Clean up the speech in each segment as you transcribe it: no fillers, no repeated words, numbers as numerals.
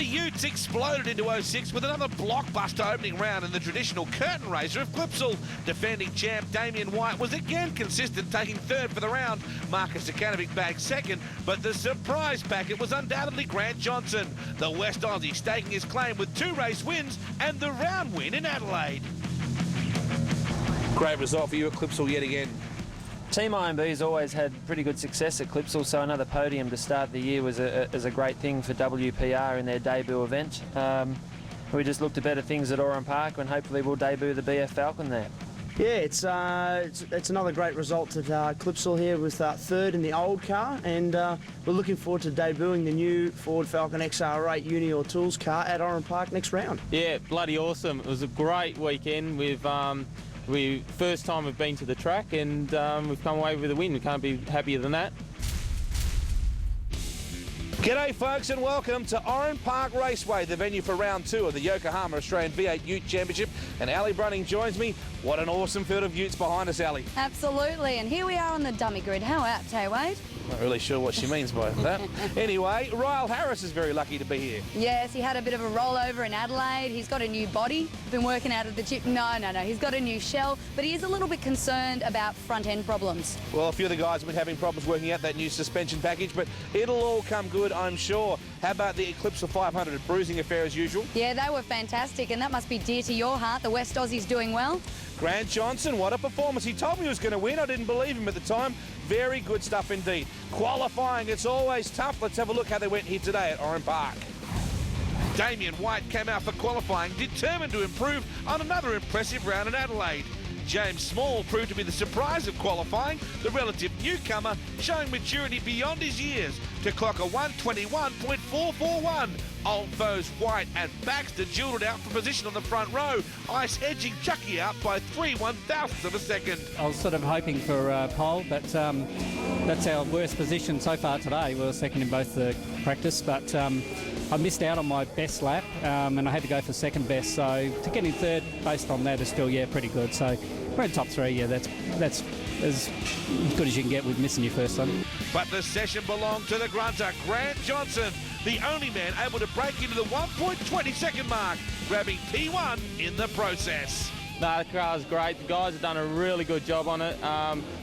Utes exploded into 06 with another blockbuster opening round in the traditional curtain raiser of Clipsal. Defending champ Damien White was again consistent, taking third for the round. Marcus Akanovic bagged second, but the surprise packet was undoubtedly Grant Johnson. The West Aussie staking his claim with 2 race wins and the round win in Adelaide. Great result for you at Clipsal yet again. Team IMB's always had pretty good success at Clipsal, so another podium to start the year was a great thing for WPR in their debut event. We just looked to better things at Oran Park, and hopefully we'll debut the BF Falcon there. Yeah, it's another great result at Clipsal here with third in the old car, and we're looking forward to debuting the new Ford Falcon XR8 Uni Tools car at Oran Park next round. Yeah, bloody awesome. It was a great weekend. First time we've been to the track, and we've come away with a win. We can't be happier than that. G'day folks and welcome to Oran Park Raceway, the venue for round 2 of the Yokohama Australian V8 Ute Championship. And Ali Brunning joins me. What an awesome field of Utes behind us, Ali. Absolutely, and here we are on the dummy grid. How apt, hey Wade? Not really sure what she means by that. Anyway, Ryle Harris is very lucky to be here. Yes, he had a bit of a rollover in Adelaide. He's got a new body. Been working out of the gym. No. He's got a new shell, but he is a little bit concerned about front-end problems. Well, a few of the guys have been having problems working out that new suspension package, but it'll all come good, I'm sure. How about the Eclipse of 500? A bruising affair as usual? Yeah, they were fantastic, and that must be dear to your heart. The West Aussie's doing well. Grant Johnson, what a performance. He told me he was going to win. I didn't believe him at the time. Very good stuff indeed. Qualifying, it's always tough. Let's have a look how they went here today at Oran Park. Damien White came out for qualifying, determined to improve on another impressive round in Adelaide. James Small proved to be the surprise of qualifying, the relative newcomer showing maturity beyond his years to clock a 121.441. Old foes White and Baxter duelled it out for position on the front row, ice edging Chucky out by 3/1000ths of a second. I was sort of hoping for pole, but that's our worst position so far today. We were second in both the practice, but I missed out on my best lap, and I had to go for second best. So to get in third based on that is still, pretty good. So we're in top 3, that's as good as you can get with missing your first one. But the session belonged to the grunter, Grant Johnson, the only man able to break into the 1.20 second mark, grabbing P1 in the process. No, the car's great. The guys have done a really good job on it.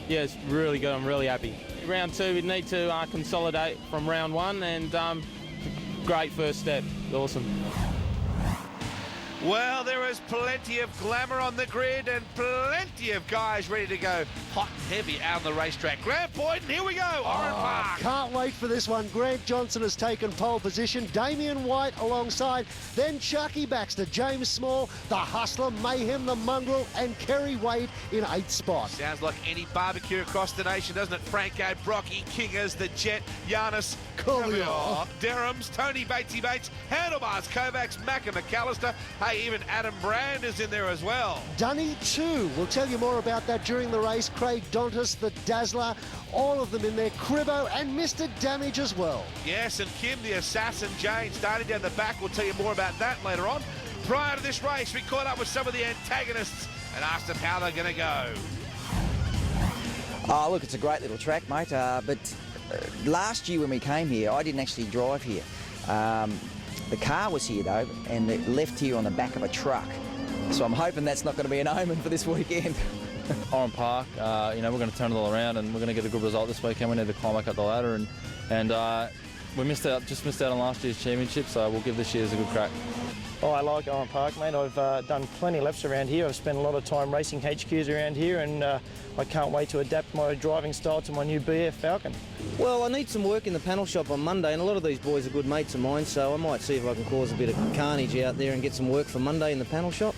It's really good. I'm really happy. Round 2, we need to consolidate from round 1, and great first step. Awesome. Well, there is plenty of glamour on the grid and plenty of guys ready to go hot and heavy out on the racetrack. Grant Boyden, here we go, Oran Park. Can't wait for this one. Grant Johnson has taken pole position. Damien White alongside. Then Chucky Baxter, James Small, the Hustler, Mayhem, the Mongrel, and Kerry Wade in 8th spot. Sounds like any barbecue across the nation, doesn't it? Franco, Brocky, Kingers, the Jet, Giannis, Coolio, Derhams, Tony Batesy Bates, Handlebars, Kovacs, Mac and McAllister. Hey, even Adam Brand is in there as well. Dunny too. We'll tell you more about that during the race. Craig Dontis, the Dazzler, all of them in there. Cribbo and Mr. Damage as well. Yes, and Kim, the Assassin Jane, starting down the back. We'll tell you more about that later on. Prior to this race, we caught up with some of the antagonists and asked them how they're going to go. Oh, look, it's a great little track, mate. But last year when we came here, I didn't actually drive here. The car was here, though, and it left here on the back of a truck. So I'm hoping that's not going to be an omen for this weekend. Oran Park, we're going to turn it all around, and we're going to get a good result this weekend. We need to climb back up the ladder, and we missed out on last year's championship, so we'll give this year's a good crack. Oh, I like Oran Park, mate. I've done plenty of laps around here. I've spent a lot of time racing HQs around here, and I can't wait to adapt my driving style to my new BF Falcon. Well, I need some work in the panel shop on Monday, and a lot of these boys are good mates of mine, so I might see if I can cause a bit of carnage out there and get some work for Monday in the panel shop.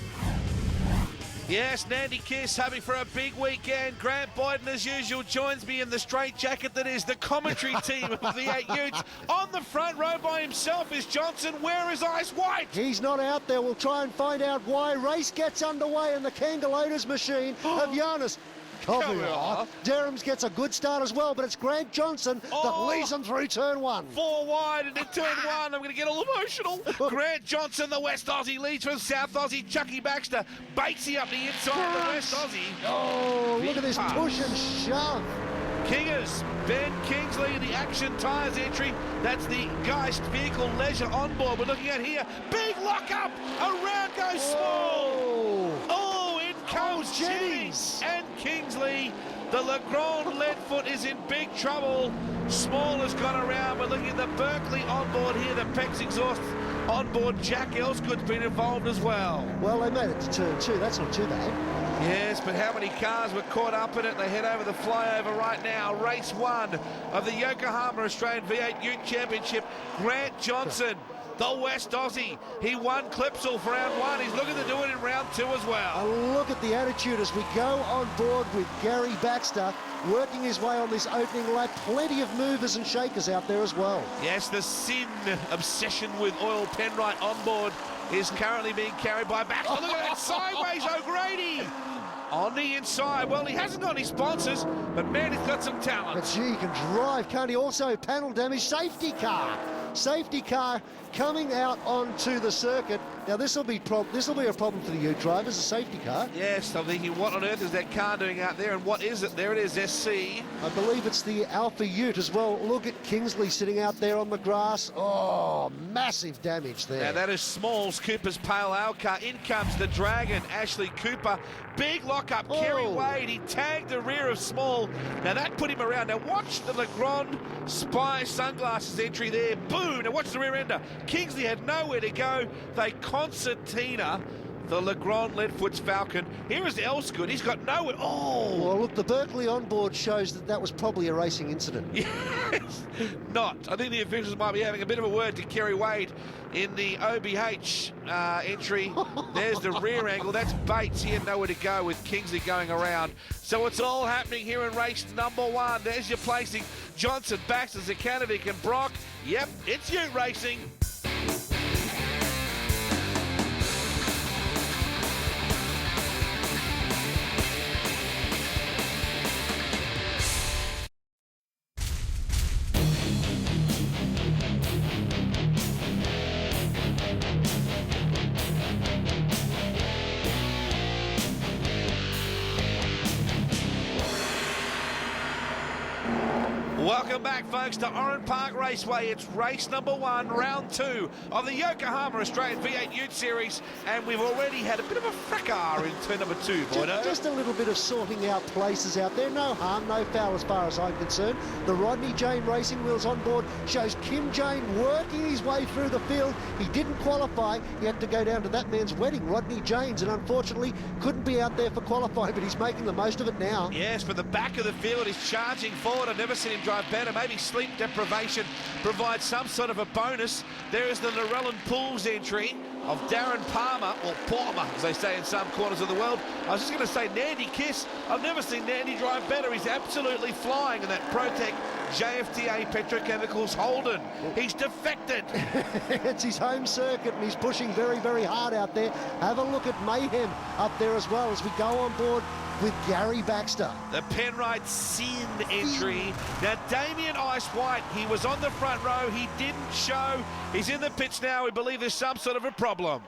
Yes, Nandy Kiss hoping for a big weekend. Grant Boyden, as usual, joins me in the straight jacket that is the commentary team of the V8 Utes. On the front row by himself is Johnson. Where is Ice White? He's not out there. We'll try and find out why. Race gets underway in the Kangaroos machine of Giannis. Derhams gets a good start as well, but it's Grant Johnson that leads them through turn 1. 4 wide into turn 1. I'm going to get all emotional. Grant Johnson, the West Aussie, leads from South Aussie. Chucky Baxter, Batesy up the inside of the West Aussie. Oh, look at this push and shove. Kingers, Ben Kingsley, the Action Tyres entry. That's the Geist Vehicle Leisure onboard. We're looking at here. Big lock-up. Around goes Small. Oh, in comes Jennings and Kingsley. The Legrand Leadfoot is in big trouble. Small has gone around. We're looking at the Berkeley onboard here. The Pex Exhaust onboard. Jack Elsgood's been involved as well. Well, they made it to turn 2. That's not too bad. Yes, but how many cars were caught up in it? They head over the flyover right now. Race 1 of the Yokohama Australian V8 Ute Championship. Grant Johnson, the West Aussie. He won Clipsal for round 1. He's looking to do it in round 2 as well. And look at the attitude as we go on board with Gary Baxter, working his way on this opening lap. Plenty of movers and shakers out there as well. Yes, the Sin obsession with oil Penrite on board is currently being carried by Baxter. Look at that sideways O'Grady on the inside. Well, he hasn't got any sponsors, but man, he's got some talent. But gee, he can drive, can't he? Also, panel damage, safety car. Safety car coming out onto the circuit. Now, this will be a problem for the Ute drivers, a safety car. Yes, I'm thinking, what on earth is that car doing out there, and what is it? There it is, SC. I believe it's the Alpha Ute as well. Look at Kingsley sitting out there on the grass. Oh, massive damage there. Now, that is Smalls, Cooper's Pale Ale car. In comes the Dragon, Ashley Cooper. Big lock-up, Kerry Wade. He tagged the rear of Small. Now, that put him around. Now, watch the Legrand Spy sunglasses entry there. Boom! Now, watch the rear ender. Kingsley had nowhere to go. They concertina the Legrand Leadfoot's Falcon. Here is Elsgood. He's got nowhere. Oh! Well, look, the Berkeley onboard shows that that was probably a racing incident. Yes, not. I think the officials might be having a bit of a word to Kerry Wade in the OBH entry. There's the rear angle. That's Bates. He had nowhere to go with Kingsley going around. So it's all happening here in race number 1. There's your placing. Johnson, Baxter, Zakanovic and Brock. Yep, it's Ute racing. Welcome back, folks, to Oran Park Raceway. It's race number 1, round 2 of the Yokohama Australian V8 Ute Series, and we've already had a bit of a fracas in turn number 2, Boydo. Just a little bit of sorting out places out there. No harm, no foul as far as I'm concerned. The Rodney Jane Racing Wheels on board shows Kim Jane working his way through the field. He didn't qualify. He had to go down to that man's wedding, Rodney Jane's, and unfortunately couldn't be out there for qualifying, but he's making the most of it now. Yes, but the back of the field is charging forward. I've never seen him drive better. Maybe sleep deprivation provides some sort of a bonus. There is the Narellan Pools entry of Darren Palmer, or Palmer, as they say in some corners of the world. I was just going to say Nandy Kiss. I've never seen Nandy drive better. He's absolutely flying in that Protec JFTA Petrochemicals Holden. He's defected. It's his home circuit, and he's pushing very, very hard out there. Have a look at Mayhem up there as well as we go on board with Gary Baxter. The Penrite Sin entry. Now, Damien Ice White, he was on the front row. He didn't show. He's in the pits now. We believe there's some sort of a problem.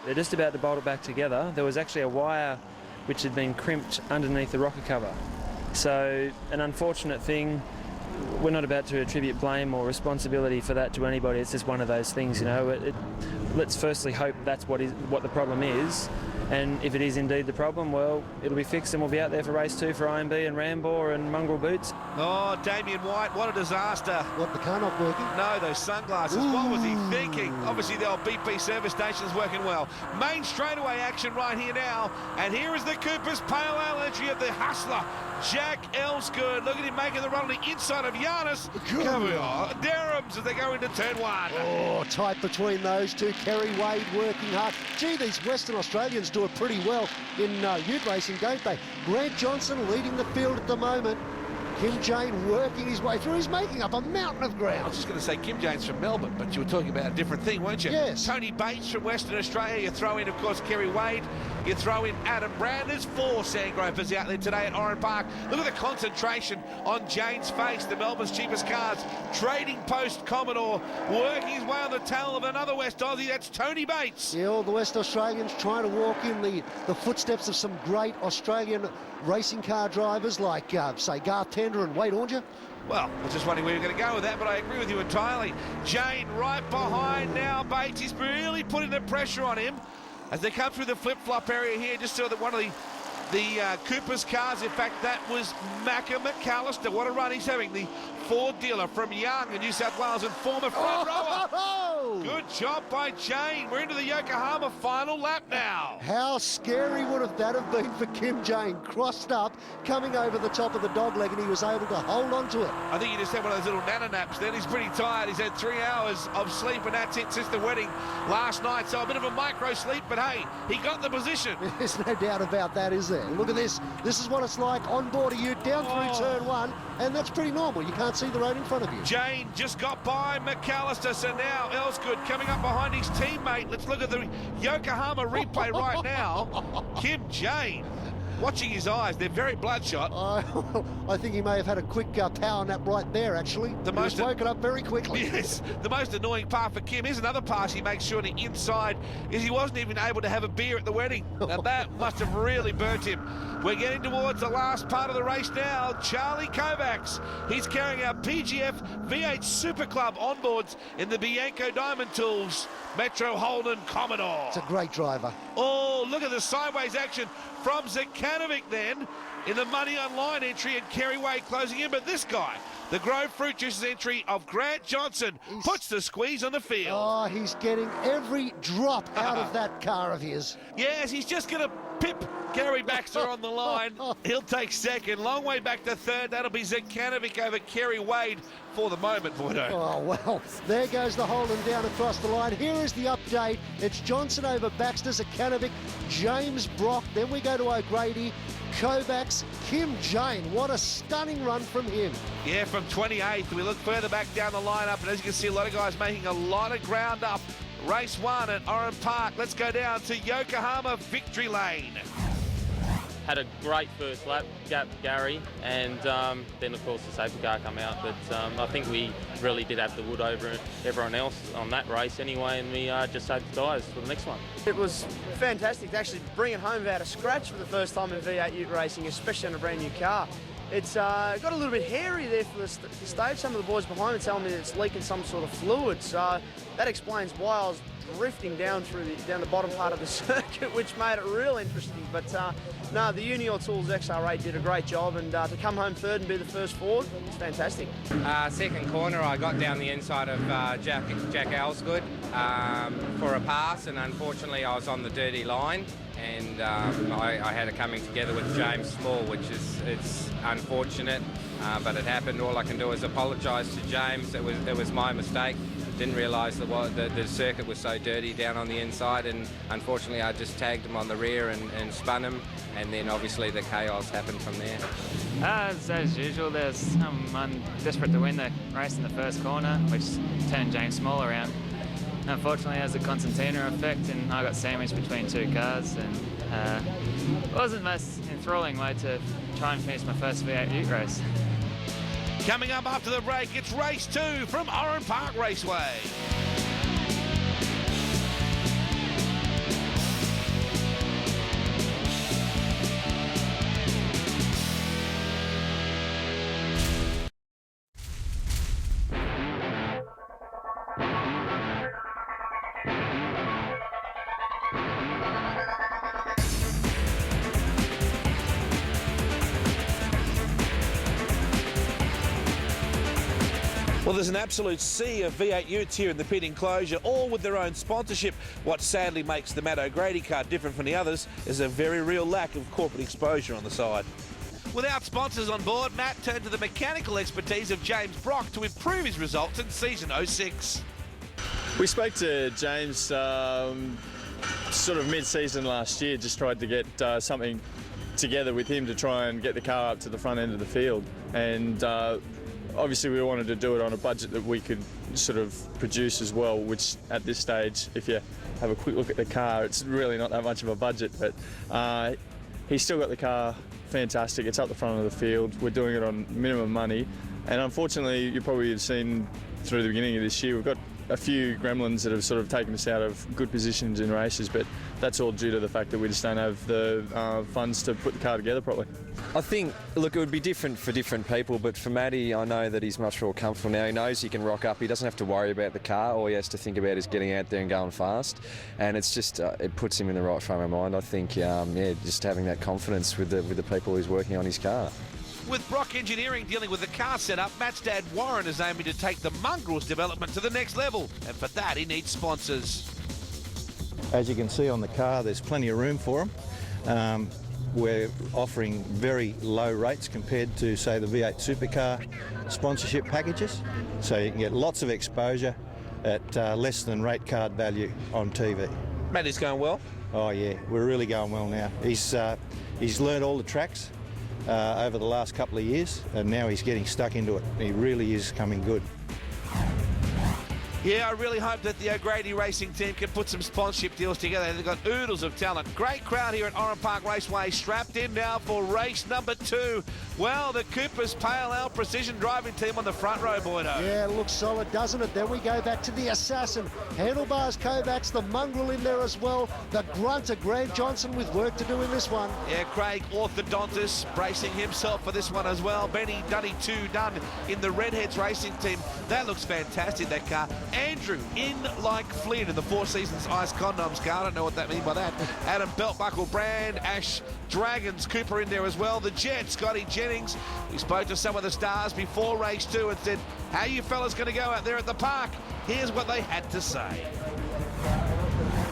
They're just about to bolt it back together. There was actually a wire which had been crimped underneath the rocker cover. So, an unfortunate thing. We're not about to attribute blame or responsibility for that to anybody. It's just one of those things, you know. Let's firstly hope that's what the problem is. And if it is indeed the problem, well, it'll be fixed and we'll be out there for race 2 for IMB and Rambor and Mongrel Boots. Oh, Damien White, what a disaster. What, the car not working? No, those sunglasses. Ooh. What was he thinking? Obviously, the old BP service station's working well. Main straightaway action right here now. And here is the Cooper's Pale Ale entry of the Hustler, Jack Elsgood. Look at him making the run on the inside of Giannis. Derhams as they go into turn 1. Oh, tight between those two. Kerry Wade working hard. Gee, these Western Australians do it pretty well in Ute racing, don't they? Grant Johnson leading the field at the moment. Kim Jane working his way through. He's making up a mountain of ground. I was just going to say Kim Jane's from Melbourne, but you were talking about a different thing, weren't you? Yes. Tony Bates from Western Australia. You throw in, of course, Kerry Wade. You throw in Adam Brand. There's 4 Sandgropers out there today at Oran Park. Look at the concentration on Jane's face, the Melbourne's cheapest cars. Trading post Commodore, working his way on the tail of another West Aussie. That's Tony Bates. Yeah, all the West Australians trying to walk in the footsteps of some great Australian racing car drivers like, say, Garth Tender and Wade Ornger. Well, I was just wondering where you're going to go with that, but I agree with you entirely. Jane right behind now. Bates is really putting the pressure on him as they come through the flip-flop area here. Just saw that one of the Cooper's cars, in fact, that was Macca McAllister. What a run he's having. The Ford dealer from Young in New South Wales and former front rower. Good job by Jane. We're into the Yokohama final lap now. How scary would that have been for Kim Jane? Crossed up, coming over the top of the dogleg, and he was able to hold on to it. I think he just had one of those little nana naps then. He's pretty tired. He's had 3 hours of sleep, and that's it since the wedding last night. So a bit of a micro sleep, but hey, he got the position. There's no doubt about that, is there? Look at this. This is what it's like on board a Ute, down through turn 1, and that's pretty normal. You can't see the road in front of you. Jane just got by McAllister, so now Elsgood coming up behind his teammate. Let's look at the Yokohama replay right now. Kim Jane, watching his eyes, they're very bloodshot. I think he may have had a quick power nap right there, actually. He was woken up very quickly. Yes, the most annoying part for Kim, here's another pass he makes sure on the inside, is he wasn't even able to have a beer at the wedding. Now that must have really burnt him. We're getting towards the last part of the race now. Charlie Kovacs, he's carrying our PGF V8 Super Club onboards in the Bianco Diamond Tools Metro Holden Commodore. It's a great driver. Oh, look at the sideways action from Zekanovic then in the Money Online entry, and Kerry Wade closing in. But this guy, the Grove Fruit Juices entry of Grant Johnson, puts the squeeze on the field. Oh, he's getting every drop out of that car of his. Yes, he's just going to pip Gary Baxter on the line. He'll take second. Long way back to third. That'll be Zekanovic over Kerry Wade for the moment, Bordeaux. Oh, well, there goes the Holden down across the line. Here is the update. It's Johnson over Baxter, Zekanovic, James Brock. Then we go to O'Grady, Kovacs, Kim Jane. What a stunning run from him. Yeah, from 28th. We look further back down the lineup, and as you can see, a lot of guys making a lot of ground up. Race 1 at Oran Park. Let's go down to Yokohama Victory Lane. Had a great first lap, Gary, and then of course the safety car come out. But I think we really did have the wood over everyone else on that race anyway, and we just saved the tyres for the next one. It was fantastic to actually bring it home without a scratch for the first time in V8 Ute racing, especially on a brand new car. It's got a little bit hairy there for the stage. Some of the boys behind me telling me that it's leaking some sort of fluid, so that explains why I was drifting down the bottom part of the circuit, which made it real interesting. But no, the Junior Tools XR8 did a great job, and to come home third and be the first Ford, it's fantastic. Second corner, I got down the inside of Jack Elsgood for a pass, and unfortunately I was on the dirty line, and I had it coming together with James Small, which it's unfortunate, but it happened. All I can do is apologise to James. It was my mistake. Didn't realise the circuit was so dirty down on the inside, and unfortunately I just tagged him on the rear and spun him, and then obviously the chaos happened from there. As usual, I'm desperate to win the race in the first corner, which turned James Small around. Unfortunately, it has a concertina effect, and I got sandwiched between 2 cars, and it wasn't the most enthralling way to try and finish my first V8 Ute race. Coming up after the break, it's race 2 from Oran Park Raceway. Well, there's an absolute sea of V8 Utes here in the pit enclosure, all with their own sponsorship. What sadly makes the Matt O'Grady car different from the others is a very real lack of corporate exposure on the side. Without sponsors on board, Matt turned to the mechanical expertise of James Brock to improve his results in season 06. We spoke to James sort of mid-season last year, just tried to get something together with him to try and get the car up to the front end of the field. And obviously we wanted to do it on a budget that we could sort of produce as well, which at this stage, if you have a quick look at the car, it's really not that much of a budget, but he's still got the car fantastic. It's up the front of the field. We're doing it on minimum money, and unfortunately you probably have seen through the beginning of this year we've got a few gremlins that have sort of taken us out of good positions in races, but that's all due to the fact that we just don't have the funds to put the car together properly. I think, look, it would be different for different people, but for Matty, I know that he's much more comfortable now. He knows he can rock up. He doesn't have to worry about the car. All he has to think about is getting out there and going fast. And it's just, it puts him in the right frame of mind. I think, just having that confidence with the people who's working on his car. With Brock Engineering dealing with the car setup, Matt's dad Warren is aiming to take the mongrels development to the next level, and for that he needs sponsors. As you can see on the car, there's plenty of room for them. We're offering very low rates compared to, say, the V8 supercar sponsorship packages, so you can get lots of exposure at less than rate card value on TV. Matt is going well? Oh yeah, we're really going well now. He's learned all the tracks over the last couple of years, and now he's getting stuck into it. He really is coming good. Yeah, I really hope that the O'Grady Racing team can put some sponsorship deals together. They've got oodles of talent. Great crowd here at Oran Park Raceway, strapped in now for race number 2. Well, the Cooper's Pale Ale Precision Driving team on the front row, Boydo. Yeah, it looks solid, doesn't it? Then we go back to the Assassin. Handlebars Kovacs, the mongrel in there as well. The grunter, Grant Johnson, with work to do in this one. Yeah, Craig Orthodontis bracing himself for this one as well. Benny Dunny 2 done in the Redheads Racing team. That looks fantastic, that car. Andrew in like Flynn in the Four Seasons Ice Condoms car. I don't know what that means by that. Adam Beltbuckle, Brand, Ash Dragons, Cooper in there as well. The Jet, Scotty Jennings. We spoke to some of the stars before race 2 and said, how you fellas going to go out there at the park? Here's what they had to say.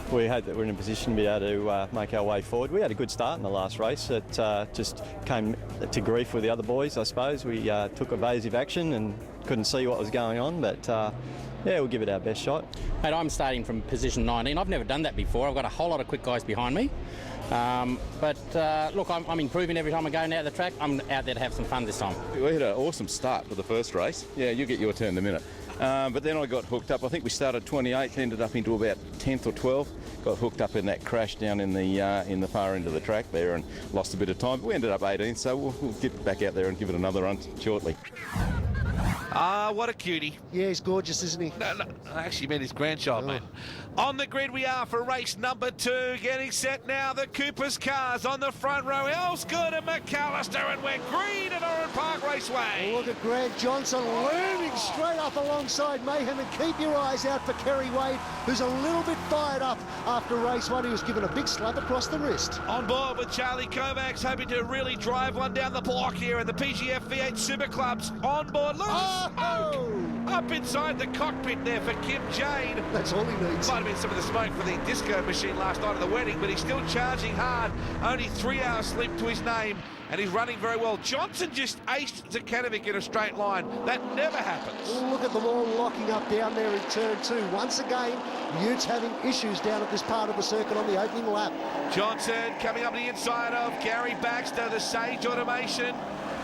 We hope that we're in a position to be able to make our way forward. We had a good start in the last race. It just came to grief with the other boys, I suppose. We took evasive action and couldn't see what was going on, but yeah, we'll give it our best shot. Mate, I'm starting from position 19. I've never done that before. I've got a whole lot of quick guys behind me. Look, I'm improving every time I go out the track. I'm out there to have some fun this time. We had an awesome start for the first race. Yeah, you get your turn in a minute. But then I got hooked up. I think we started 28th, ended up into about 10th or 12th. Got hooked up in that crash down in the far end of the track there and lost a bit of time. But we ended up 18th, so we'll get back out there and give it another run shortly. Ah, what a cutie. Yeah, he's gorgeous, isn't he? No, I actually meant his grandchild, mate. On the grid we are for race number 2. Getting set now, the Cooper's cars on the front row. Elsgood and McAllister, and we're green at Oran Park Raceway. Look at Grant Johnson looming straight up alongside Mayhem, and keep your eyes out for Kerry Wade, who's a little bit fired up after race 1. He was given a big slap across the wrist. On board with Charlie Kovacs, hoping to really drive one down the block here, and the PGF V8 Super Clubs on board. Look, up inside the cockpit there for Kim Jane. That's all he needs. Might have been some of the smoke for the disco machine last night at the wedding, but he's still charging hard. Only 3 hours sleep to his name, and he's running very well. Johnson just aced Zakanovic in a straight line. That never happens. Oh, look at them all locking up down there in turn 2. Once again, Utes having issues down at this part of the circuit on the opening lap. Johnson coming up the inside of Gary Baxter, the Sage Automation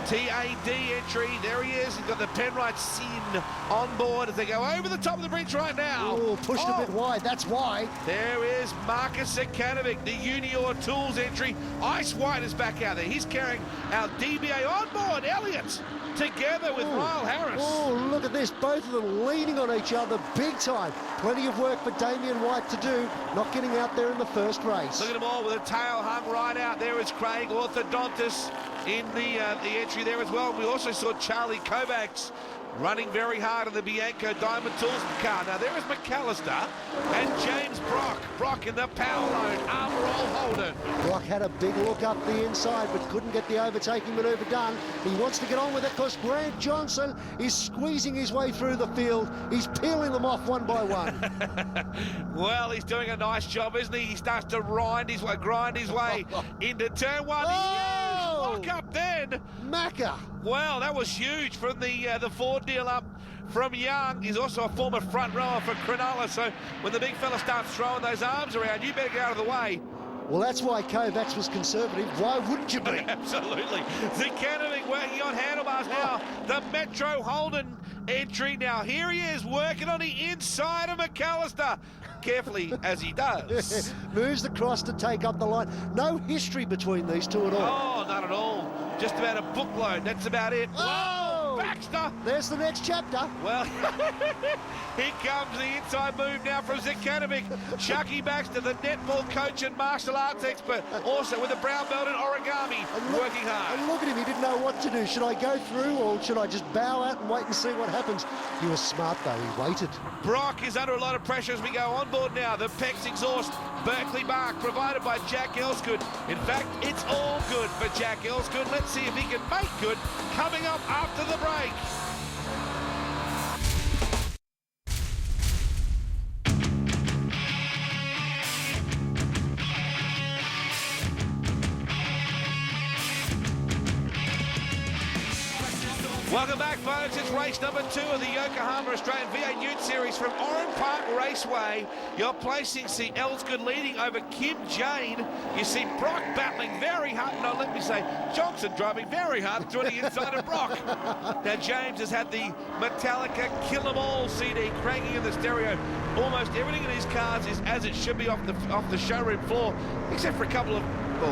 TAD entry. There he is. He's got the Penrite Sin on board as they go over the top of the bridge right now. Oh, pushed a bit wide. That's why. There is Marcus Zakanovic, the Junior Tools entry. Ice White is back out there. He's carrying our DBA on board. Elliott together with Lyle Harris. Oh, look at this. Both of them leaning on each other big time. Plenty of work for Damien White to do, not getting out there in the first race. Look at them all with a tail hung right out. There is Craig Orthodontis in the entry there as well. We also saw Charlie Kovacs running very hard in the Bianco Diamond Tools car. Now there is McAllister and James Brock. Brock in the power load, arm roll Holden. Brock had a big look up the inside but couldn't get the overtaking manoeuvre done. He wants to get on with it because Grant Johnson is squeezing his way through the field. He's peeling them off one by one. Well, he's doing a nice job, isn't he? He starts to grind his way into turn 1. Oh! Lock up then. Macca. Well, that was huge from the Ford deal up from Young. He's also a former front rower for Cronulla, so when the big fella starts throwing those arms around, you better get out of the way. Well, that's why Kovacs was conservative. Why wouldn't you be? Absolutely. Zekanovic working on handlebars now. The Metro Holden entry. Now here he is working on the inside of McAllister. Carefully as he does. Moves the cross to take up the line. No history between these two at all. Oh, not at all. Just about a bookload. That's about it. Whoa! Baxter. There's the next chapter. Well, here comes the inside move now from Zekanovic. Chucky Baxter, the netball coach and martial arts expert, also with a brown belt in origami, working hard. And look at him, he didn't know what to do. Should I go through or should I just bow out and wait and see what happens? He was smart though, he waited. Brock is under a lot of pressure as we go on board now. The Pecs exhaust. Berkeley Bark provided by Jack Elsgood. In fact, it's all good for Jack Elsgood. Let's see if he can make good coming up after the break. Welcome back, folks. It's race number 2 of the Yokohama Australian V8 Utes Series from Oran Park Raceway. Your placings see Elsgood leading over Kim Jane. You see Brock battling very hard. No, let me say, Johnson driving very hard through the inside of Brock. Now, James has had the Metallica Kill 'Em All CD cranking in the stereo. Almost everything in his cars is as it should be off the showroom floor, except for a couple of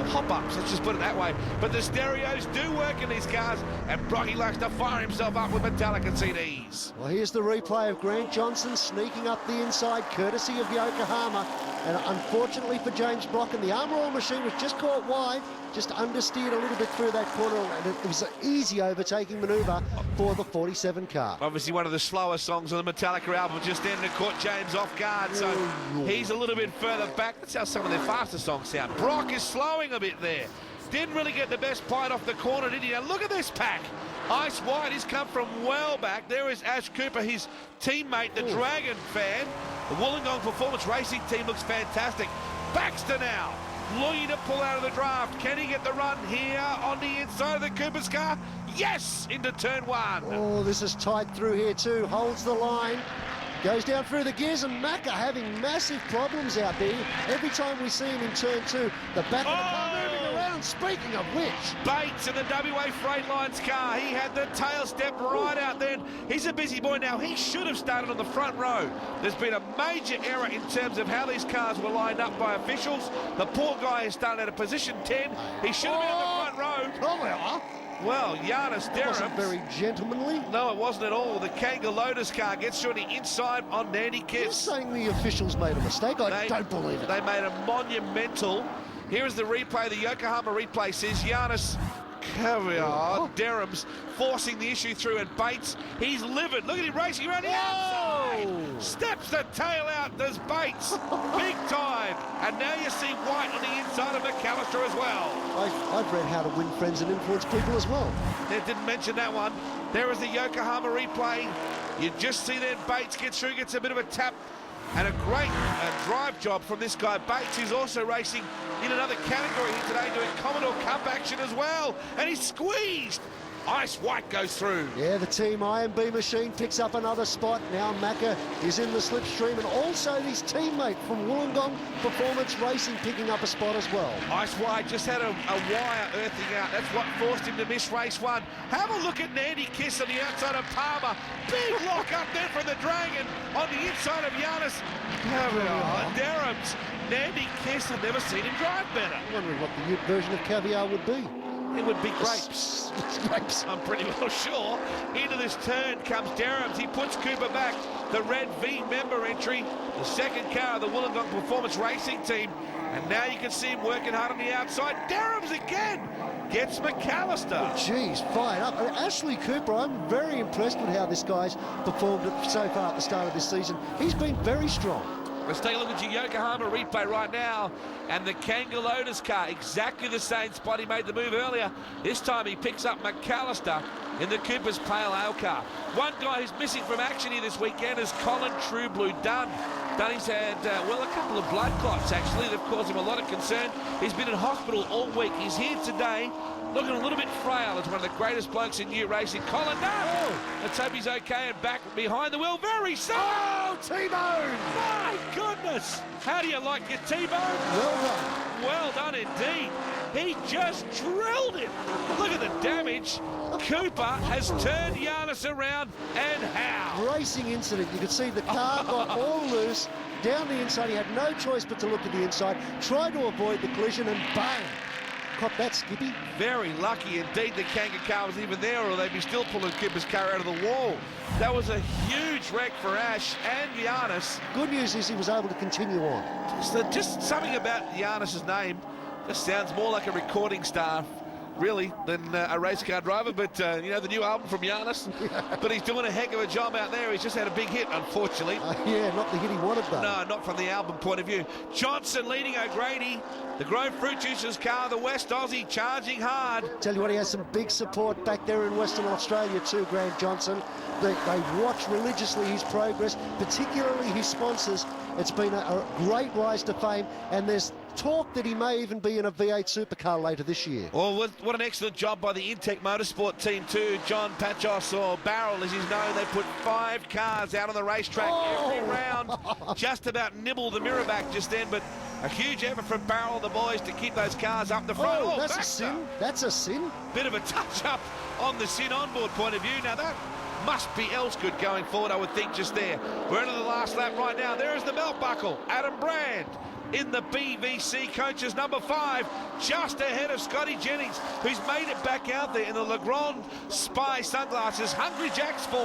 hop-ups, let's just put it that way. But the stereos do work in these cars, and Brocky likes to fire himself up with Metallica CDs. Well, here's the replay of Grant Johnson sneaking up the inside, courtesy of Yokohama. And unfortunately for James Brock, and the Armour All machine was just caught wide, just understeered a little bit through that corner, and it was an easy overtaking manoeuvre for the 47 car. Obviously one of the slower songs on the Metallica album just then, and it caught James off guard, so he's a little bit further back. That's how some of their faster songs sound. Brock is slowing a bit there. Didn't really get the best bite off the corner, did he? Now look at this pack. Ice White has come from well back. There is Ash Cooper, his teammate, the Dragon fan. The Wollongong Performance Racing team looks fantastic. Baxter now looking to pull out of the draft. Can he get the run here on the inside of the Cooper's car? Yes, into turn 1. Oh, this is tight through here too. Holds the line. Goes down through the gears, and Macca having massive problems out there. Every time we see him in turn 2, the back of the car moving around. Speaking of which, Bates in the WA Freight Lines car. He had the tail step right out there. He's a busy boy now. He should have started on the front row. There's been a major error in terms of how these cars were lined up by officials. The poor guy has started at a position 10. He should have been on the front row. Well, Giannis Derhams wasn't very gentlemanly. No, it wasn't at all. The Kanga Lotus car gets through the inside on Nandy Kiss. You're saying the officials made a mistake? I don't believe it. They made a monumental. Here is the replay. The Yokohama replay says Giannis Derhams forcing the issue through, and Bates, he's livid. Look at him racing around the outside. Steps the tail out, does Bates. Big time. And now you see White on the inside of McAllister as well. I've read How to Win Friends and Influence People as well. They didn't mention that one. There is the Yokohama replay. You just see then Bates gets through, gets a bit of a tap, and a great drive job from this guy Bates, who's also racing in another category here today, doing Commodore Cup action as well, and he's squeezed. Ice White goes through. Yeah, the Team IMB machine picks up another spot. Now Macca is in the slipstream, and also his teammate from Wollongong Performance Racing picking up a spot as well. Ice White just had a wire earthing out. That's what forced him to miss race 1. Have a look at Nandy Kiss on the outside of Palmer. Big lock up there from the Dragon on the inside of Giannis Derhams. Nandy Kiss, I've never seen him drive better. I'm wondering what the Ute version of Caviar would be. It would be grapes. Grapes. I'm pretty well sure. Into this turn comes Derhams. He puts Cooper back. The Red V member entry. The second car of the Wollongong Performance Racing team. And now you can see him working hard on the outside. Derhams again gets McAllister. Oh, geez, fired up. Ashley Cooper, I'm very impressed with how this guy's performed so far at the start of this season. He's been very strong. Let's take a look at your Yokohama replay right now. And the Kanga Lotus car, exactly the same spot he made the move earlier. This time he picks up McAllister. in the Cooper's Pale Ale car. One guy who's missing from action here this weekend is Colin Trueblue Dunn. Dunny's had, a couple of blood clots, actually. They've caused him a lot of concern. He's been in hospital all week. He's here today, looking a little bit frail as one of the greatest blokes in Ute racing. Colin Dunn! Let's hope he's okay and back behind the wheel. Very soon! Oh, T-bone! My goodness! How do you like your T-bone? Well done. Well done indeed. He just drilled him. Look at the damage. Cooper has turned Giannis around, and how? Racing incident. You could see the car got all loose down the inside. He had no choice but to look at the inside, tried to avoid the collision, and bang! Caught that, Skippy. Very lucky indeed the Kanga car was even there, or they'd be still pulling Cooper's car out of the wall. That was a huge wreck for Ash and Giannis. Good news is he was able to continue on. Just something about Giannis's name just sounds more like a recording star, really, than a race car driver. But, the new album from Giannis. But he's doing a heck of a job out there. He's just had a big hit, unfortunately. Yeah, not the hit he wanted, though. No, not from the album point of view. Johnson leading O'Grady. The Grove Fruit Juices car, the West Aussie, charging hard. Tell you what, he has some big support back there in Western Australia too, Grant Johnson. They watch religiously his progress, particularly his sponsors. It's been a great rise to fame, and there's talk that he may even be in a V8 supercar later this year. Well, what an excellent job by the Intech Motorsport team too. John Pachos, or Barrel as he's known, they put 5 cars out on the racetrack every round. Just about nibbled the mirror back just then, but a huge effort from Barrel, the boys, to keep those cars up the front. Oh, that's a sin. That's a sin. Bit of a touch-up on the sin onboard point of view. Now that must be else good going forward, I would think, just there. We're into the last lap right now. There is the belt buckle. Adam Brand in the BVC Coaches number 5, just ahead of Scotty Jennings, who's made it back out there in the Legrand Spy sunglasses. Hungry Jack's 4.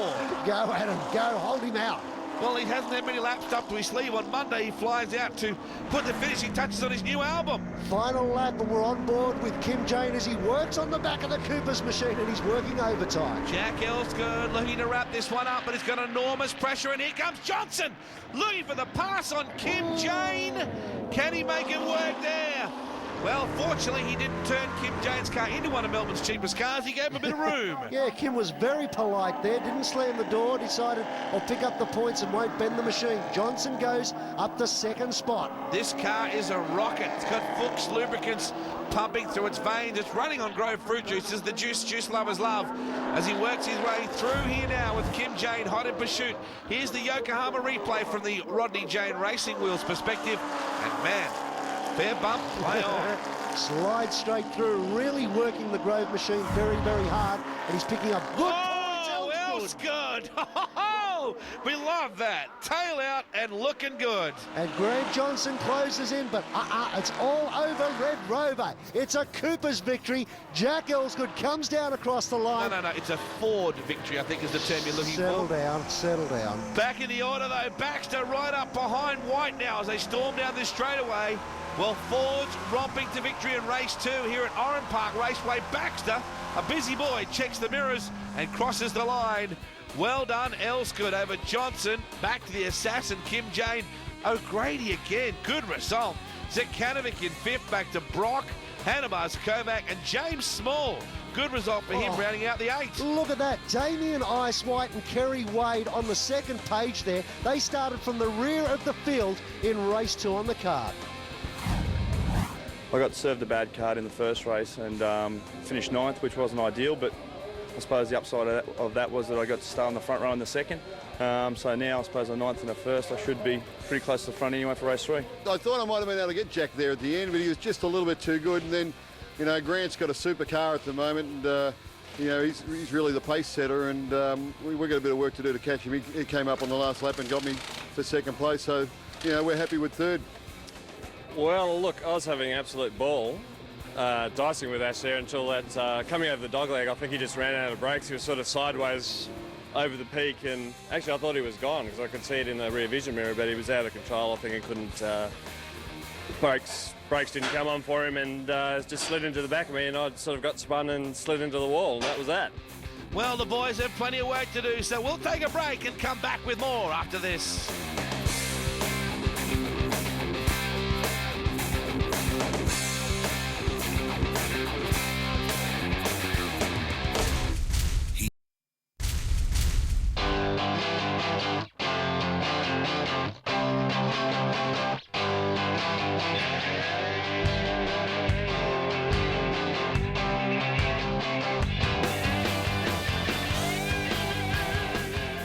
Go, Adam, go, hold him out. Well, he hasn't had many laps up to his sleeve. On Monday, he flies out to put the finishing touches on his new album. Final lap, and we're on board with Kim Jane as he works on the back of the Cooper's machine, and he's working overtime. Jack Elsgood looking to wrap this one up, but he's got enormous pressure, and here comes Johnson looking for the pass on Kim Jane. Can he make it work there? Well, fortunately, he didn't turn Kim Jane's car into one of Melbourne's cheapest cars. He gave him a bit of room. Yeah, Kim was very polite there, didn't slam the door, decided I'll pick up the points and won't bend the machine. Johnson goes up the second spot. This car is a rocket. It's got Fuchs lubricants pumping through its veins. It's running on Grove Fruit Juices, the juice lovers love, as he works his way through here now with Kim Jane hot in pursuit. Here's the Yokohama replay from the Rodney Jane Racing Wheels perspective, and man, fair bump, play on. Slide straight through, really working the Grove machine very, very hard, and he's picking up good points. Good. We love that. Tail out and looking good. And Grant Johnson closes in, but it's all over Red Rover. It's a Cooper's victory. Jack Elsgood comes down across the line. No, it's a Ford victory, I think is the term you're looking for. Settle down. Back in the order, though. Baxter right up behind White now as they storm down this straightaway. Well, Ford's romping to victory in race 2 here at Oran Park Raceway. Baxter, a busy boy, checks the mirrors and crosses the line. Well done, Elsgood over Johnson. Back to the assassin, Kim Jane. O'Grady again, good result. Zekanovic in 5th, back to Brock, Hannibars, Kovac, and James Small. Good result for him, rounding out the 8. Look at that. Damien Icewhite and Kerry Wade on the second page there. They started from the rear of the field in race 2 on the card. I got served a bad card in the first race and finished 9th, which wasn't ideal, but I suppose the upside of that was that I got to start on the front row in the second. So now I suppose I'm 9th in the first. I should be pretty close to the front anyway for race 3. I thought I might have been able to get Jack there at the end, but he was just a little bit too good. And then, Grant's got a supercar at the moment, and he's really the pace setter, and we've got a bit of work to do to catch him. He came up on the last lap and got me for second place, so we're happy with third. Well, look, I was having an absolute ball dicing with Ash there until that coming over the dogleg. I think he just ran out of brakes. He was sort of sideways over the peak, and actually I thought he was gone because I could see it in the rear vision mirror, but he was out of control. I think he couldn't, brakes didn't come on for him, and just slid into the back of me, and I sort of got spun and slid into the wall, and that was that. Well, the boys have plenty of work to do, so we'll take a break and come back with more after this.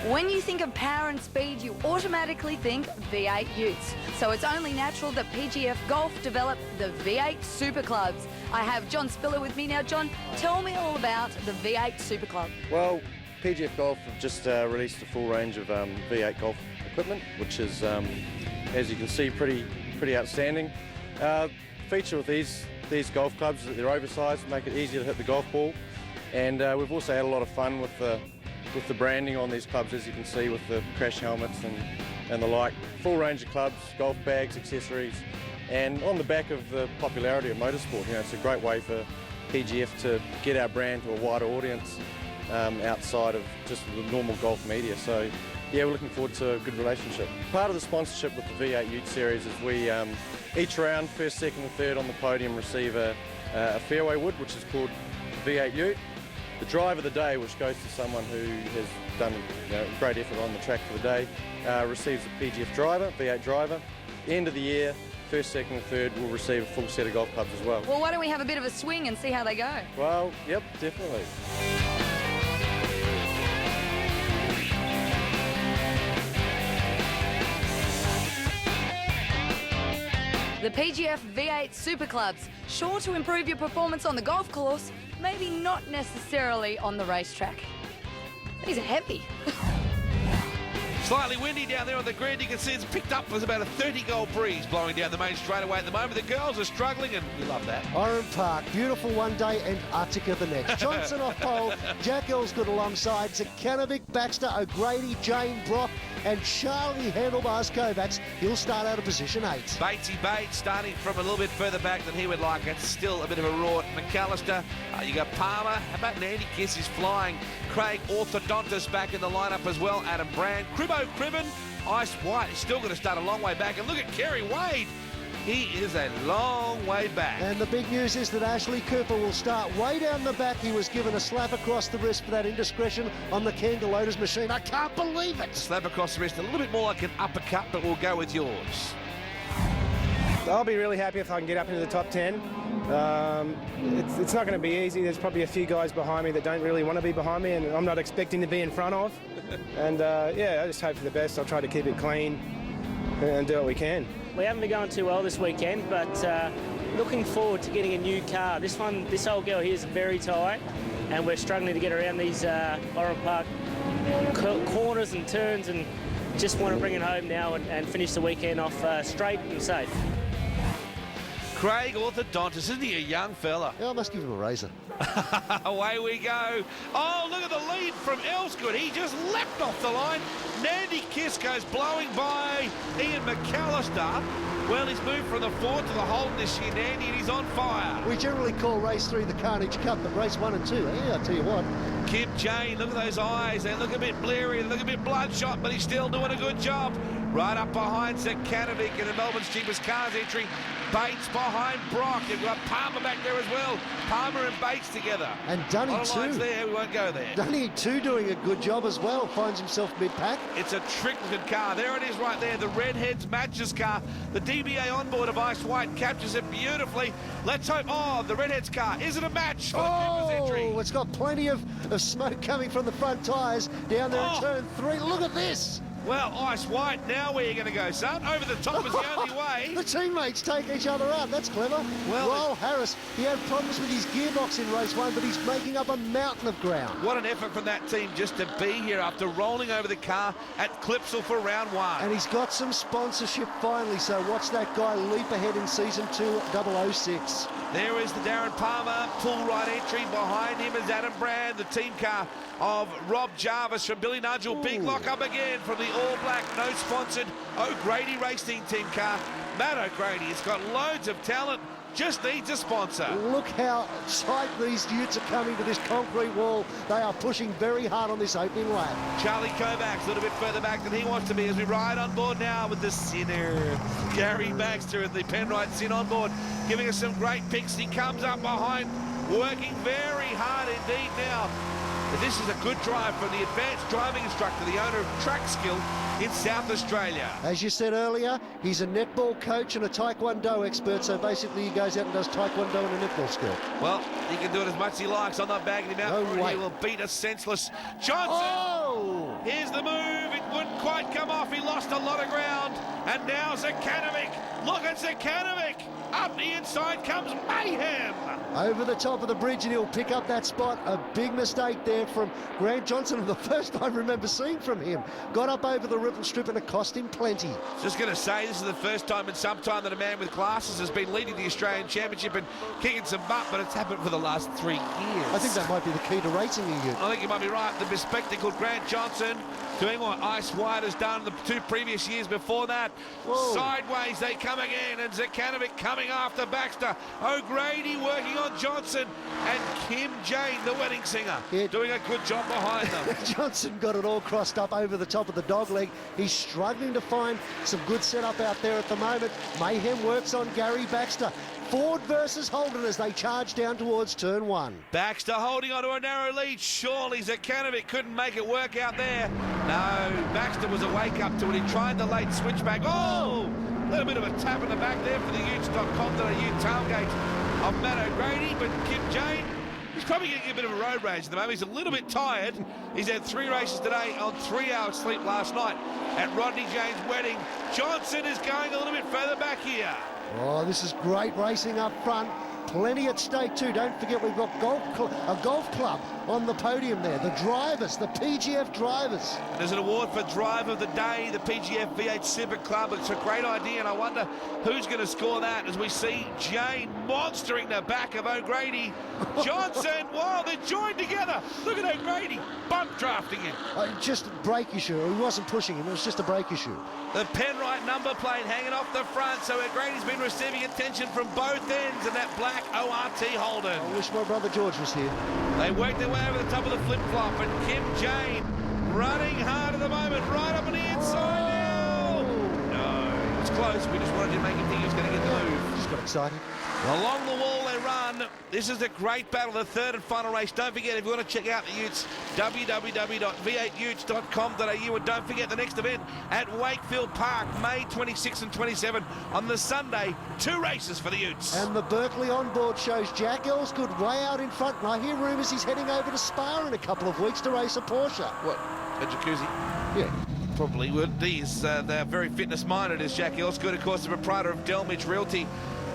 When you think of power and speed, you automatically think V8 Utes. So it's only natural that PGF Golf developed the V8 Super Clubs. I have John Spiller with me now. John, tell me all about the V8 Super Club. Well, PGF Golf have just released a full range of V8 golf equipment, which is, as you can see, pretty outstanding. Feature with these golf clubs is that they're oversized, make it easier to hit the golf ball, and we've also had a lot of fun with the branding on these clubs, as you can see, with the crash helmets and the like. Full range of clubs, golf bags, accessories, and on the back of the popularity of motorsport, it's a great way for PGF to get our brand to a wider audience outside of just the normal golf media. So yeah, we're looking forward to a good relationship. Part of the sponsorship with the V8 Ute Series is we each round, first, second and third on the podium, receive a fairway wood, which is called V8 Ute. The drive of the day, which goes to someone who has done great effort on the track for the day, receives a PGF driver, V8 driver. At the end of the year, first, second and third will receive a full set of golf clubs as well. Well, why don't we have a bit of a swing and see how they go? Well, yep, definitely. The PGF V8 Super Clubs, sure to improve your performance on the golf course, maybe not necessarily on the racetrack. These are heavy. Slightly windy down there on the green. You can see it's picked up. There's about a 30-goal breeze blowing down the main straightaway at the moment. The girls are struggling, and we love that. Oran Park, beautiful one day, Antarctica the next. Johnson off pole, Jack Elsgood alongside, Zakanovic, Baxter, O'Grady, Jane, Brock, and Charlie Handlebars Kovacs. He'll start out of position 8. Batesy Bates starting from a little bit further back than he would like. It's still a bit of a rort. McAllister, you got Palmer. How about Nandy Kiss is flying. Craig Orthodontis back in the lineup as well. Adam Brand. Cribbo Cribben. Ice White is still going to start a long way back. And look at Kerry Wade. He is a long way back. And the big news is that Ashley Cooper will start way down the back. He was given a slap across the wrist for that indiscretion on the Kangaroos machine. I can't believe it. Slap across the wrist, a little bit more like an uppercut, but we'll go with yours. I'll be really happy if I can get up into the top 10. It's not going to be easy. There's probably a few guys behind me that don't really want to be behind me, and I'm not expecting to be in front of. And yeah, I just hope for the best. I'll try to keep it clean and do what we can. We haven't been going too well this weekend, but looking forward to getting a new car. This old girl here is very tight, and we're struggling to get around these Oran Park corners and turns, and just want to bring it home now and finish the weekend off straight and safe. Craig Orthodontis, isn't he a young fella? Yeah, I must give him a razor. Away we go. Oh, look at the lead from Elsgood. He just leapt off the line. Nandy Kiss goes blowing by Ian McAllister. Well, he's moved from the Ford to the Holden this year, Nandy, and he's on fire. We generally call race 3 the Carnage Cup, but race 1 and 2, yeah, I'll tell you what. Kim Jane, look at those eyes. They look a bit bleary, they look a bit bloodshot, but he's still doing a good job. Right up behind Zakanovic in the Melbourne's cheapest cars entry. Bates behind Brock. You've got Palmer back there as well. Palmer and Bates together. And Dunny too. There, we won't go there. Dunny too doing a good job as well. Finds himself mid-pack. It's a Trickleton car. There it is right there. The Redheads matches car. The DBA onboard of Ice White captures it beautifully. Let's hope. Oh, the Redheads car. Is it a match for the cheapest entry? Oh, it's got plenty of smoke coming from the front tyres down there in turn 3. Look at this. Well, Ice White, now where are you going to go, son? Over the top is the only way. The teammates take each other out. That's clever. Well, Roll Harris, he had problems with his gearbox in race 1, but he's making up a mountain of ground. What an effort from that team just to be here after rolling over the car at Clipsal for round 1. And he's got some sponsorship finally, so watch that guy leap ahead in season 2 006. There is the Darren Palmer full right entry. Behind him is Adam Brand, the team car of Rob Jarvis from Billy Nudgel. Big lock up again from the All Black, no sponsored O'Grady Racing team car. Matt O'Grady has got loads of talent, just needs a sponsor. Look how tight these Utes are coming to this concrete wall. They are pushing very hard on this opening lap. Charlie Kovacs a little bit further back than he wants to be as we ride on board now with the Sinner. Gary Baxter at the Penrite Sin on board, giving us some great picks. He comes up behind, working very hard indeed now. But this is a good drive from the advanced driving instructor, the owner of Track Skill in South Australia. As you said earlier, he's a netball coach and a taekwondo expert, so basically he goes out and does taekwondo and a netball skill. Well, he can do it as much as he likes. I'm not bagging him out. No way. He will beat a senseless Johnson. Oh! Here's the move. It wouldn't quite come off. He lost a lot of ground. And now Zekanovic. Look at Zekanovic. Up the inside comes Mayhem. Over the top of the bridge, and he'll pick up that spot. A big mistake there from Grant Johnson, and the first I remember seeing from him. Got up over the ripple strip, and it cost him plenty. Just going to say, this is the first time in some time that a man with glasses has been leading the Australian Championship and kicking some butt, but it's happened for the last 3 years. I think that might be the key to racing here. I think you might be right. The bespectacled Grant Johnson doing what Ice White has done the 2 previous years before that. Whoa. Sideways they come again, and Zekanovic coming after Baxter. O'Grady working on Johnson, and Kim Jane, the wedding singer, doing a good job behind them. Johnson got it all crossed up over the top of the dog leg. He's struggling to find some good setup out there at the moment. Mayhem works on Gary Baxter. Ford versus Holden as they charge down towards turn 1. Baxter holding onto a narrow lead. Surely Zekanovic couldn't make it work out there. No, Baxter was a wake-up to it. He tried the late switchback. Oh! A little bit of a tap in the back there for the Utes.com.au tailgate of Matt O'Grady, but Kim Jane, he's probably getting a bit of a road rage at the moment. He's a little bit tired. He's had 3 races today on 3 hours sleep last night at Rodney Jane's wedding. Johnson is going a little bit further back here. Oh, this is great racing up front. Plenty at stake too. Don't forget we've got a golf club on the podium there. The drivers, the PGF drivers. And there's an award for Drive of the Day, the PGF V8 Super Club. It's a great idea, and I wonder who's going to score that as we see Jane monstering the back of O'Grady. Johnson, wow, they're joined together. Look at O'Grady, bump drafting him. Just a brake issue. He wasn't pushing him. It was just a brake issue. The Penrite number plate hanging off the front, so O'Grady's been receiving attention from both ends, and that black ORT Holden. I wish my brother George was here. They worked their way over the top of the flip-flop, and Kim Jane running hard at the moment, right up on the inside now. No, it's close. We just wanted to make him think he was going to get the move. Just got excited. Along the wall they run. This is a great battle, the third and final race. Don't forget, if you want to check out the Utes, www.v8utes.com.au, and don't forget the next event at Wakefield Park, May 26 and 27 on the Sunday. 2 races for the Utes. And the Berkeley onboard shows Jack Elsgood way out in front, and I hear rumours he's heading over to Spa in a couple of weeks to race a Porsche. What, a jacuzzi? Yeah. Probably would. They're very fitness-minded, is Jack Elsgood, of course, the proprietor of Delmich Realty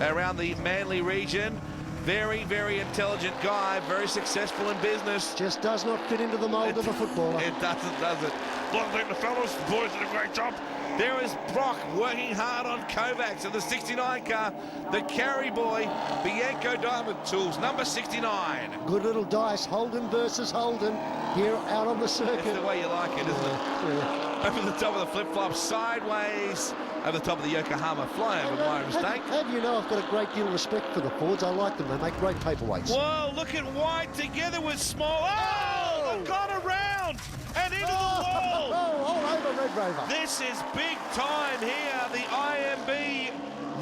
around the Manly region. Very, very intelligent guy, very successful in business. Just does not fit into the mould of a footballer. It doesn't, does it? Well, I think the fellas, the boys did a great job. There is Brock working hard on Kovacs in the 69 car. The carry boy, Bianco Diamond Tools, number 69. Good little dice, Holden versus Holden, here out on the circuit. That's the way you like it, isn't it? Yeah. Over the top of the flip-flop, sideways, over the top of the Yokohama flyover, my mistake. How do you know I've got a great deal of respect for the Fords? I like them. They make great paperweights. Whoa, look at White together with Small. Oh, they've gone around and into the wall. Oh, all over Red Rover. This is big time here. The IMB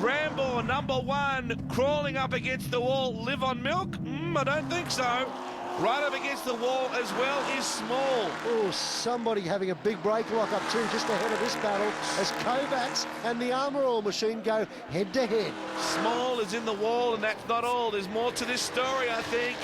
Ramble #1 crawling up against the wall. Live on milk? I don't think so. Right up against the wall as well is Small. Oh, somebody having a big brake lock-up too just ahead of this battle as Kovacs and the Armour All machine go head-to-head. Small is in the wall, and that's not all. There's more to this story, I think.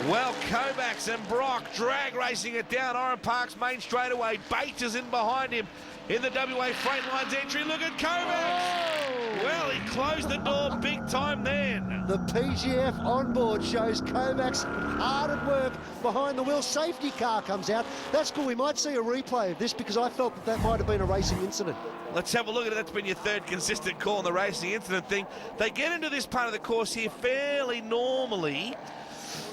Well, Kovacs and Brock drag racing it down Oran Park's main straightaway. Bates is in behind him in the WA Freight Lines entry. Look at Kovacs. Oh. Well, he closed the door big time then. The PGF onboard shows Kovacs hard at work behind the wheel. Safety car comes out. That's cool. We might see a replay of this because I felt that might have been a racing incident. Let's have a look at it. That's been your third consistent call on the racing incident thing. They get into this part of the course here fairly normally.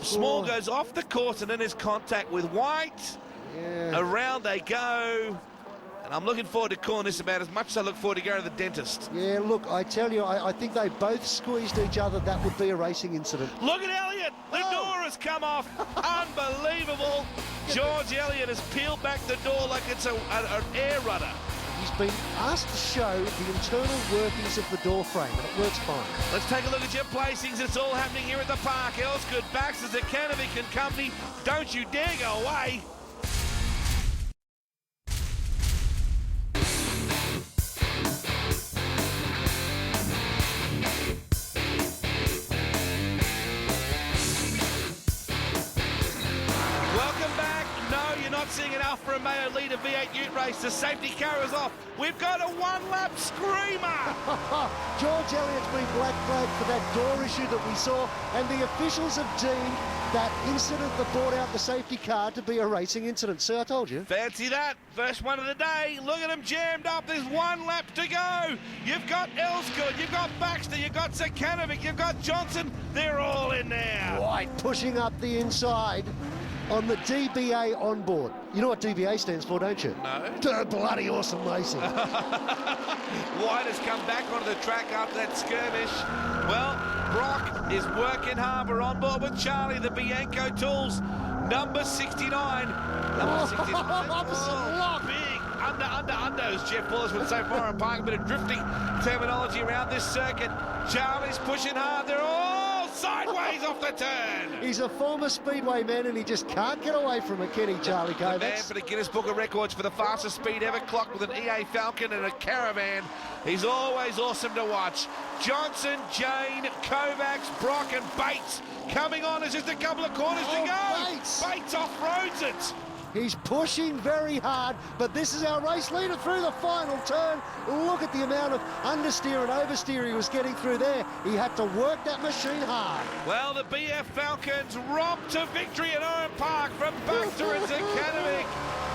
Small goes off the course and then there's contact with White. Yeah. Around they go. And I'm looking forward to calling this about as much as I look forward to going to the dentist. Yeah, look, I tell you, I think they both squeezed each other. That would be a racing incident. Look at Elliott. The door has come off. Unbelievable. George Elliott has peeled back the door like it's an air rudder. he's been asked to show the internal workings of the door frame, and it works fine. Let's take a look at your placings. It's all happening here at the park. Elsgood, Baxter, Zekanovic and company. Don't you dare go away. Welcome back. No, you're not seeing an Alpha Romeo leader V8 Ute race. The safety car is off. We've got a one-lap screamer. George Elliott's been black flagged for that door issue that we saw, and the officials have deemed that incident that brought out the safety car to be a racing incident. See, I told you. Fancy that. First one of the day. Look at them jammed up. There's one lap to go. You've got Elsgood, you've got Baxter, you've got Zekanovic, you've got Johnson. They're all in there. White pushing up the inside on the DBA onboard. You know what DBA stands for, don't you? No. Bloody awesome racing. White has come back onto the track after that skirmish. Well, Brock is working hard. We're on board with Charlie, the Bianco Tools. Number 69. Number 69. Oh, big. Under, as Jeff Wallace would say, Oran Park. A bit of drifting terminology around this circuit. Charlie's pushing hard. They're all sideways off the turn. He's a former Speedway man and he just can't get away from it, can he, Charlie The man for the Guinness Book of Records for the fastest speed ever clocked with an EA Falcon and a Caravan. He's always awesome to watch. Johnson, Jane, Kovacs, Brock and Bates coming on. There's just a couple of corners to go. Bates off-roads it. He's pushing very hard, but this is our race leader through the final turn. Look at the amount of understeer and oversteer he was getting through there. He had to work that machine hard. Well, the BF Falcons romp to victory at Oran Park from Baxter and Zekanovic.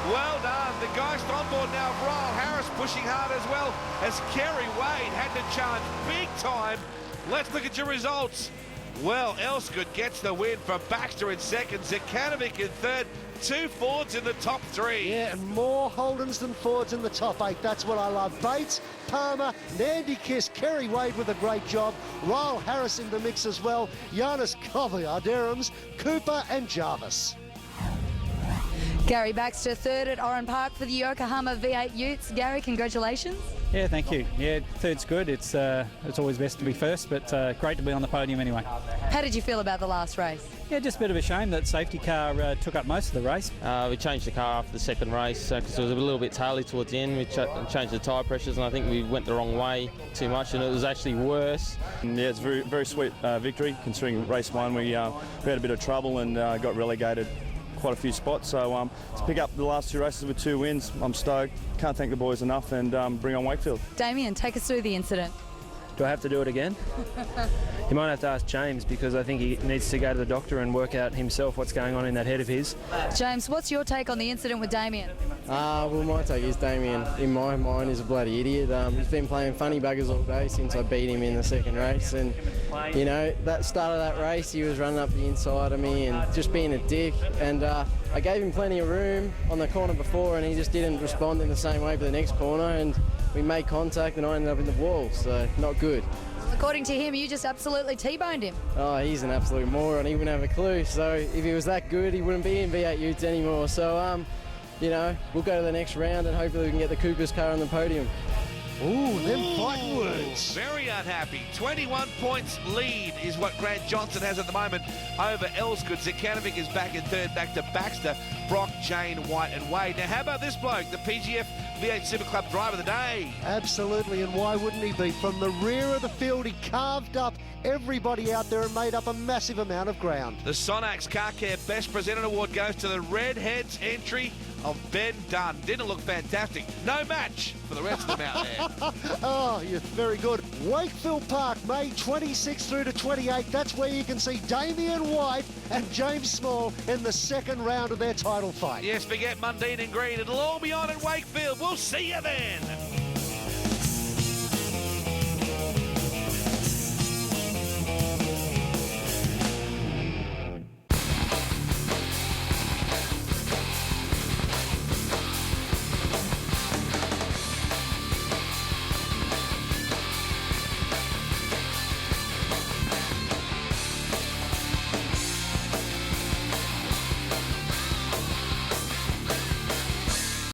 Well done. The guys on board now, Ryle Harris pushing hard as well as Kerry Wade had to charge big time. Let's look at your results. Well, Elsgood gets the win for Baxter in second, Zekanovic in third, 2 Fords in the top 3. Yeah, and more Holdens than Fords in the top 8. That's what I love. Bates, Palmer, Nandy Kiss, Kerry Wade with a great job. Ryle Harris in the mix as well. Giannis Kovacs, Cooper and Jarvis. Gary Baxter, third at Oran Park for the Yokohama V8 Utes. Gary, congratulations. Yeah, thank you. Yeah, third's good. It's always best to be first, but great to be on the podium anyway. How did you feel about the last race? Yeah, just a bit of a shame that safety car took up most of the race. We changed the car after the second race because it was a little bit taily towards the end. We changed the tyre pressures and I think we went the wrong way too much and it was actually worse. And yeah, it's a very, very sweet victory considering race one we had a bit of trouble and got relegated quite a few spots. So to pick up the last 2 races with 2 wins, I'm stoked. Can't thank the boys enough and bring on Wakefield. Damien, take us through the incident. Do I have to do it again? You might have to ask James because I think he needs to go to the doctor and work out himself what's going on in that head of his. James, what's your take on the incident with Damien? Well, my take is Damien, in my mind, is a bloody idiot. He's been playing funny buggers all day since I beat him in the second race. And, you know, that start of that race, he was running up the inside of me and just being a dick. And I gave him plenty of room on the corner before and he just didn't respond in the same way for the next corner. And we made contact and I ended up in the wall, so not good. According to him, you just absolutely T-boned him. Oh, he's an absolute moron. He wouldn't have a clue. So if he was that good, he wouldn't be in V8 Utes anymore. So, you know, we'll go to the next round and hopefully we can get the Cooper's car on the podium. Ooh, them fighting words. Very unhappy. 21 points lead is what Grant Johnson has at the moment over Elsgood. Zekanovic is back in third, back to Baxter, Brock, Jane, White and Wade. Now, how about this bloke, the PGF V8 Super Club driver of the day? Absolutely, and why wouldn't he be? From the rear of the field, he carved up everybody out there and made up a massive amount of ground. The Sonax Car Care Best Presented Award goes to the Redheads entry of Ben Dunn. Didn't look fantastic. No match for the rest of them out there. Oh, you're very good. Wakefield Park, May 26 through to 28. That's where you can see Damien White and James Small in the second round of their title fight. Yes, forget Mundine and Green. It'll all be on at Wakefield. We'll see you then.